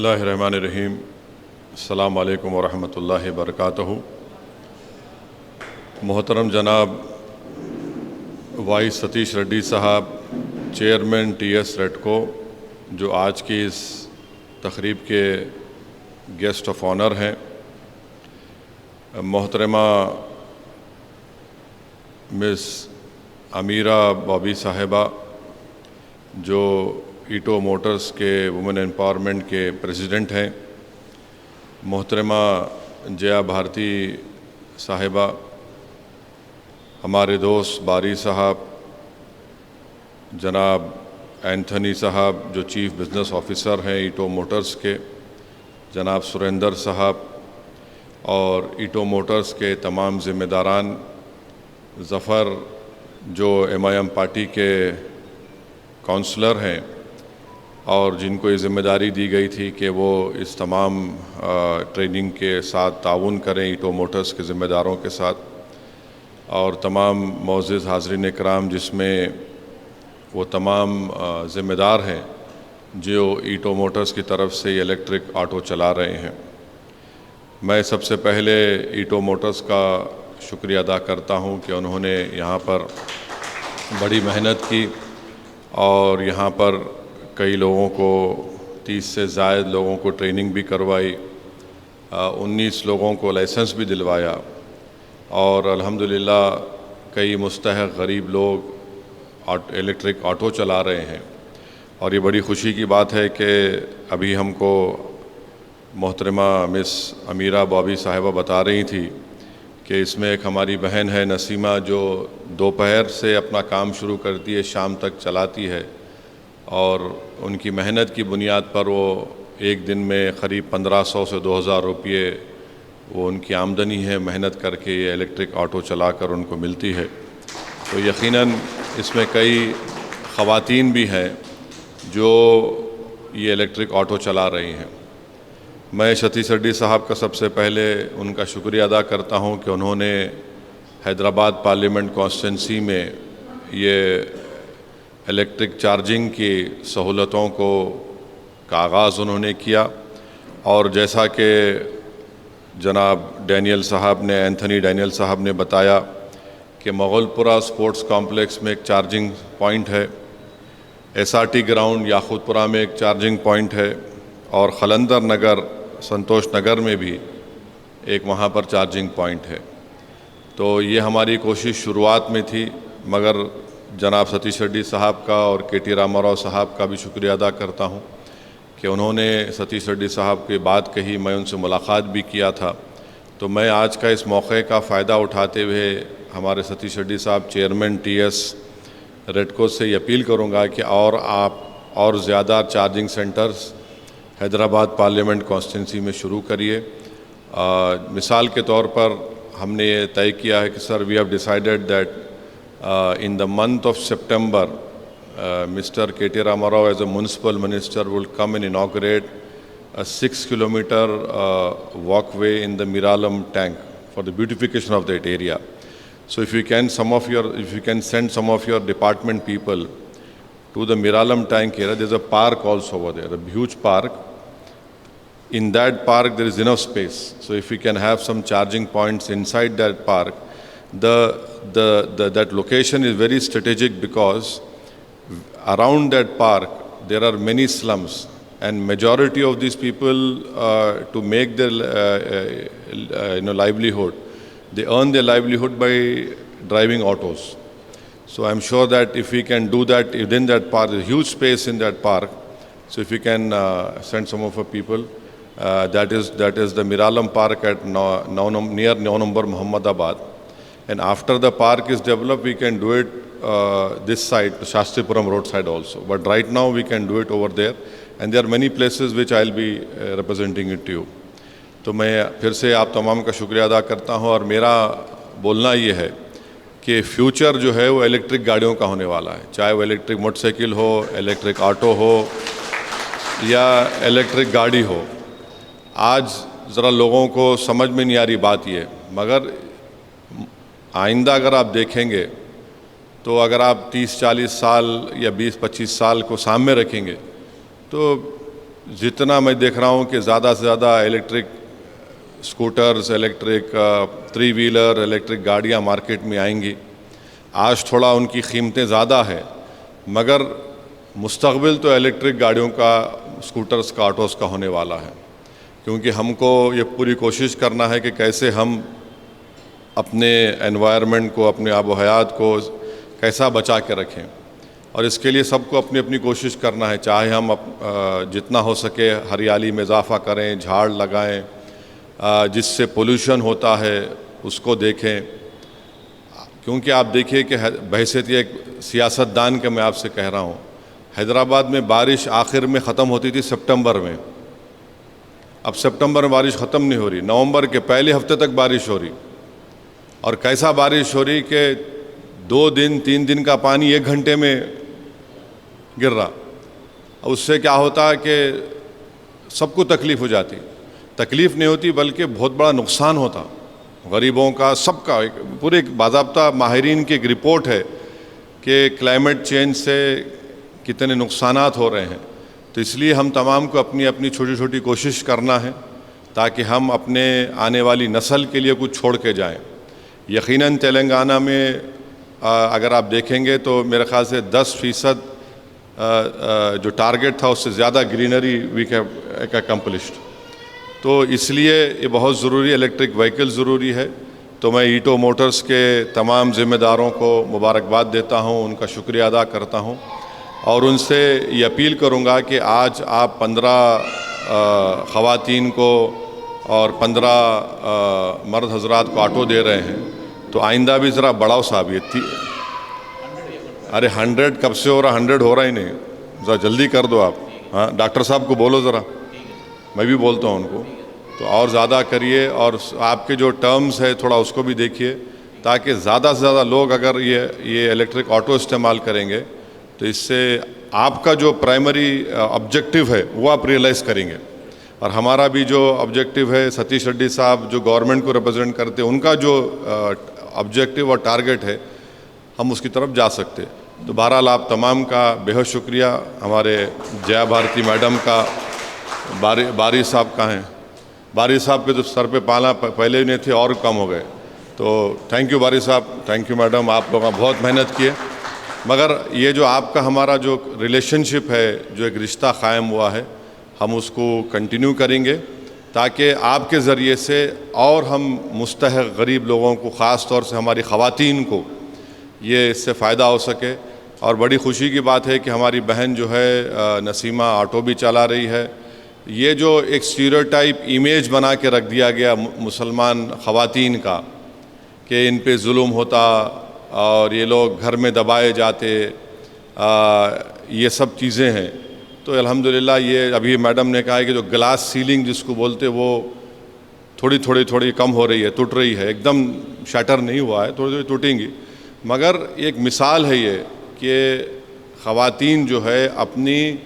اللہ الرحمن الرحیم۔ السلام علیکم ورحمۃ اللہ وبرکاتہ۔ محترم جناب وائی ستیش ریڈی صاحب، چیئرمین ٹی ایس ریڈکو، جو آج کی اس تقریب کے گیسٹ آف آنر ہیں، محترمہ مس امیرہ بابی صاحبہ، جو ایٹو موٹرز کے وومن امپاورمنٹ کے پریزیڈنٹ ہیں، محترمہ جیا بھارتی صاحبہ، ہمارے دوست باری صاحب، جناب اینتھنی صاحب جو چیف بزنس آفیسر ہیں ایٹو موٹرز کے، جناب سریندر صاحب، اور ایٹو موٹرز کے تمام ذمہ داران، ظفر جو ایم آئی ایم پارٹی کے کونسلر ہیں اور جن کو یہ ذمہ داری دی گئی تھی کہ وہ اس تمام ٹریننگ کے ساتھ تعاون کریں ایٹو موٹرز کے ذمہ داروں کے ساتھ، اور تمام معزز حاضرین اکرام، جس میں وہ تمام ذمہ دار ہیں جو ایٹو موٹرز کی طرف سے یہ الیکٹرک آٹو چلا رہے ہیں۔ میں سب سے پہلے ایٹو موٹرز کا شکریہ ادا کرتا ہوں کہ انہوں نے یہاں پر بڑی محنت کی اور یہاں پر کئی لوگوں کو 30 سے زائد لوگوں کو ٹریننگ بھی کروائی، 19 لوگوں کو لائسنس بھی دلوایا، اور الحمدللہ کئی مستحق غریب لوگ الیکٹرک آٹو چلا رہے ہیں۔ اور یہ بڑی خوشی کی بات ہے کہ ابھی ہم کو محترمہ مس امیرہ بابی صاحبہ بتا رہی تھی کہ اس میں ایک ہماری بہن ہے نسیمہ، جو دوپہر سے اپنا کام شروع کرتی ہے، شام تک چلاتی ہے، اور ان کی محنت کی بنیاد پر وہ ایک دن میں قریب 1500 سے 2000 روپے وہ ان کی آمدنی ہے، محنت کر کے یہ الیکٹرک آٹو چلا کر ان کو ملتی ہے۔ تو یقیناً اس میں کئی خواتین بھی ہیں جو یہ الیکٹرک آٹو چلا رہی ہیں۔ میں ستیش ریڈی صاحب کا سب سے پہلے ان کا شکریہ ادا کرتا ہوں کہ انہوں نے حیدرآباد پارلیمنٹ کانسٹیٹنسی میں یہ الیکٹرک چارجنگ کی سہولتوں کا آغاز انہوں نے کیا، اور جیسا کہ جناب ڈینیل صاحب نے، اینتھنی ڈینیل صاحب نے بتایا کہ مغل پورہ سپورٹس کمپلیکس میں ایک چارجنگ پوائنٹ ہے، ایس آر ٹی گراؤنڈ یاقوت پورہ میں ایک چارجنگ پوائنٹ ہے، اور خلندر نگر سنتوش نگر میں بھی ایک وہاں پر چارجنگ پوائنٹ ہے۔ تو یہ ہماری کوشش شروعات میں تھی، مگر جناب ستیش ریڈی صاحب کا اور کے ٹی راما راؤ صاحب کا بھی شکریہ ادا کرتا ہوں کہ انہوں نے ستیش ریڈی صاحب کی بات کہی، میں ان سے ملاقات بھی کیا تھا۔ تو میں آج کا اس موقع کا فائدہ اٹھاتے ہوئے ہمارے ستیش ریڈی صاحب چیئرمین ٹی ایس ریڈکو سے یہ اپیل کروں گا کہ آپ اور زیادہ charging centres Hyderabad parliament constituency میں شروع کریے۔ مثال کے طور پر ہم نے یہ طے کیا ہے کہ sir we have decided that in the month of September, Mr. K T Rama Rao as a municipal minister will come and inaugurate a 6-kilometer walkway in the Miralam tank for the beautification of that area. So if you can send some of your department people to the Miralam tank area, there's a park also over there, a huge park. In that park there is enough space. So if we can have some charging points inside that park, that location is very strategic because around that park there are many slums, and majority of these people to make their livelihood, they earn their livelihood by driving autos. So I'm sure that if we can do that within that park, there's a huge space in that park. So if we can send some of our people, that is the Miralam Park at near 9 number Muhammadabad. And after the park is developed, we can do it this side, Shastripuram road side also. But right now we can do it over there. And there are many places which I'll be representing it to you. تو میں پھر سے آپ تمام کا شکریہ ادا کرتا ہوں، اور میرا بولنا یہ ہے کہ فیوچر جو ہے وہ الیکٹرک گاڑیوں کا ہونے والا ہے، چاہے وہ الیکٹرک موٹر سائیکل ہو، الیکٹرک آٹو ہو یا الیکٹرک گاڑی ہو۔ آج ذرا لوگوں کو سمجھ میں نہیں آ رہی بات یہ، مگر آئندہ اگر آپ دیکھیں گے تو اگر آپ 30-40 سال یا 20-25 سال کو سامنے رکھیں گے تو جتنا میں دیکھ رہا ہوں کہ زیادہ سے زیادہ electric scooters, electric 3 wheeler, electric گاڑیاں مارکیٹ میں آئیں گی. آج تھوڑا ان کی قیمتیں زیادہ ہیں، مگر مستقبل تو الیکٹرک گاڑیوں کا، اسکوٹرز کا، آٹوز کا ہونے والا ہے. کیونکہ ہم کو یہ پوری کوشش کرنا ہے کہ کیسے ہم اپنے انوائرمنٹ کو، اپنے آب و حیات کو کیسا بچا کے رکھیں. اور اس کے لیے سب کو اپنی اپنی کوشش کرنا ہے، چاہے ہم جتنا ہو سکے ہریالی میں اضافہ کریں، جھاڑ لگائیں، جس سے پولوشن ہوتا ہے اس کو دیکھیں. کیونکہ آپ دیکھیے کہ بحیثیت ایک سیاستدان کے میں آپ سے کہہ رہا ہوں، حیدرآباد میں بارش آخر میں ختم ہوتی تھی سپٹمبر میں. اب سپٹمبر میں بارش ختم نہیں ہو رہی، نومبر کے پہلے ہفتے تک بارش ہو رہی. اور کیسا بارش ہو رہی کہ 2 دن 3 دن کا پانی 1 گھنٹے میں گر رہا. اس سے کیا ہوتا ہے کہ سب کو تکلیف ہو جاتی. تکلیف نہیں ہوتی بلکہ بہت بڑا نقصان ہوتا غریبوں کا، سب کا. پورے باضابطہ ماہرین کی ایک رپورٹ ہے کہ کلائمیٹ چینج سے کتنے نقصانات ہو رہے ہیں. تو اس لیے ہم تمام کو اپنی اپنی چھوٹی چھوٹی کوشش کرنا ہے تاکہ ہم اپنے آنے والی نسل کے لیے کچھ چھوڑ کے جائیں. یقیناً تلنگانہ میں اگر آپ دیکھیں گے تو میرے خیال سے 10% جو ٹارگٹ تھا اس سے زیادہ گرینری وی ہیو اکمپلشڈ. تو اس لیے یہ بہت ضروری ہے، الیکٹرک وہیکل ضروری ہے. تو میں ایٹو موٹرز کے تمام ذمہ داروں کو مبارکباد دیتا ہوں، ان کا شکریہ ادا کرتا ہوں، اور ان سے یہ اپیل کروں گا کہ آج آپ 15 خواتین کو اور 15 مرد حضرات کو آٹو دے رہے ہیں، تو آئندہ بھی ذرا بڑھاؤ صاحب. یہ ارے 100 کب سے ہو رہا، 100 ہو رہا ہی نہیں، ذرا جلدی کر دو آپ. ہاں ڈاکٹر صاحب کو بولو ذرا، میں بھی بولتا ہوں ان کو، تو اور زیادہ کریے. اور آپ کے جو ٹرمز ہے تھوڑا اس کو بھی دیکھیے تاکہ زیادہ سے زیادہ لوگ اگر یہ الیکٹرک آٹو استعمال کریں گے تو اس سے آپ کا جو پرائمری آبجیکٹیو ہے وہ آپ ریئلائز کریں گے. اور ہمارا بھی جو آبجیکٹیو ہے، ستیش ریڈی صاحب جو گورنمنٹ کو ریپرزینٹ کرتے ہیں، ان کا جو آبجیکٹیو اور ٹارگٹ ہے ہم اس کی طرف جا سکتے. تو بہرحال آپ تمام کا بہت شکریہ. ہمارے جیا بھارتی میڈم کا، باری صاحب کا ہیں، باری صاحب کے تو سر پہ پالا پہلے ہی نہیں تھے اور کم ہو گئے. تو تھینک یو باری صاحب، تھینک یو میڈم، آپ لوگوں نے بہت محنت کیے. مگر یہ جو آپ کا ہمارا جو ریلیشن شپ ہے، جو ایک رشتہ قائم ہوا ہے، ہم اس کو کنٹینیو کریں گے تاکہ آپ کے ذریعے سے اور ہم مستحق غریب لوگوں کو، خاص طور سے ہماری خواتین کو، یہ اس سے فائدہ ہو سکے. اور بڑی خوشی کی بات ہے کہ ہماری بہن جو ہے نسیمہ آٹو بھی چلا رہی ہے. یہ جو ایک اسٹیریوٹائپ امیج بنا کے رکھ دیا گیا مسلمان خواتین کا کہ ان پہ ظلم ہوتا اور یہ لوگ گھر میں دبائے جاتے، یہ سب چیزیں ہیں. تو الحمدللہ یہ ابھی میڈم نے کہا ہے کہ جو گلاس سیلنگ جس کو بولتے وہ تھوڑی کم ہو رہی ہے، ٹوٹ رہی ہے. ایک دم شیٹر نہیں ہوا ہے، تھوڑی ٹوٹیں گی. مگر ایک مثال ہے یہ کہ خواتین جو ہے اپنی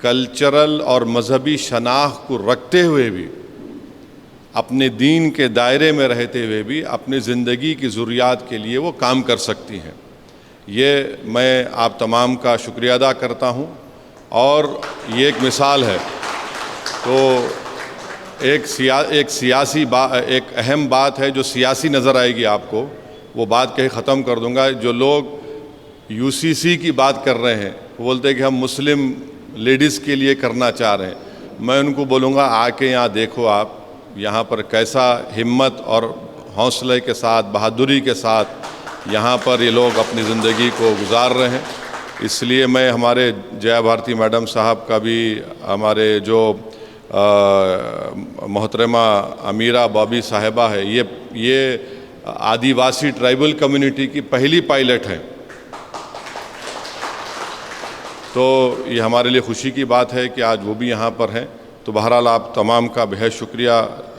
کلچرل اور مذہبی شناخت کو رکھتے ہوئے بھی، اپنے دین کے دائرے میں رہتے ہوئے بھی اپنی زندگی کی ضروریات کے لیے وہ کام کر سکتی ہیں. یہ میں آپ تمام کا شکریہ ادا کرتا ہوں، اور یہ ایک مثال ہے. تو ایک اہم بات ہے جو سیاسی نظر آئے گی آپ کو، وہ بات کہیں ختم کر دوں گا. جو لوگ UCC کی بات کر رہے ہیں، وہ بولتے ہیں کہ ہم مسلم لیڈیز کے لیے کرنا چاہ رہے ہیں. میں ان کو بولوں گا آ کے یہاں دیکھو، آپ یہاں پر کیسا ہمت اور حوصلے کے ساتھ، بہادری کے ساتھ یہاں پر یہ لوگ اپنی زندگی کو گزار رہے ہیں. اس لیے میں ہمارے جیا بھارتی میڈم صاحب کا بھی، ہمارے جو محترمہ امیرہ بابی صاحبہ ہے، یہ آدیواسی ٹرائبل کمیونٹی کی پہلی پائلٹ ہیں. تو یہ ہمارے لیے خوشی کی بات ہے کہ آج وہ بھی یہاں پر ہیں. تو بہرحال آپ تمام کا بہت شکریہ.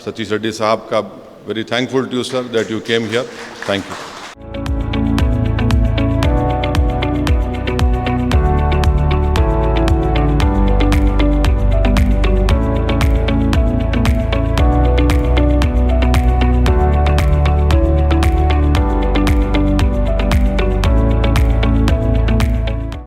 ستیش ریڈی صاحب کا very thankful to you sir that you came here. Thank you.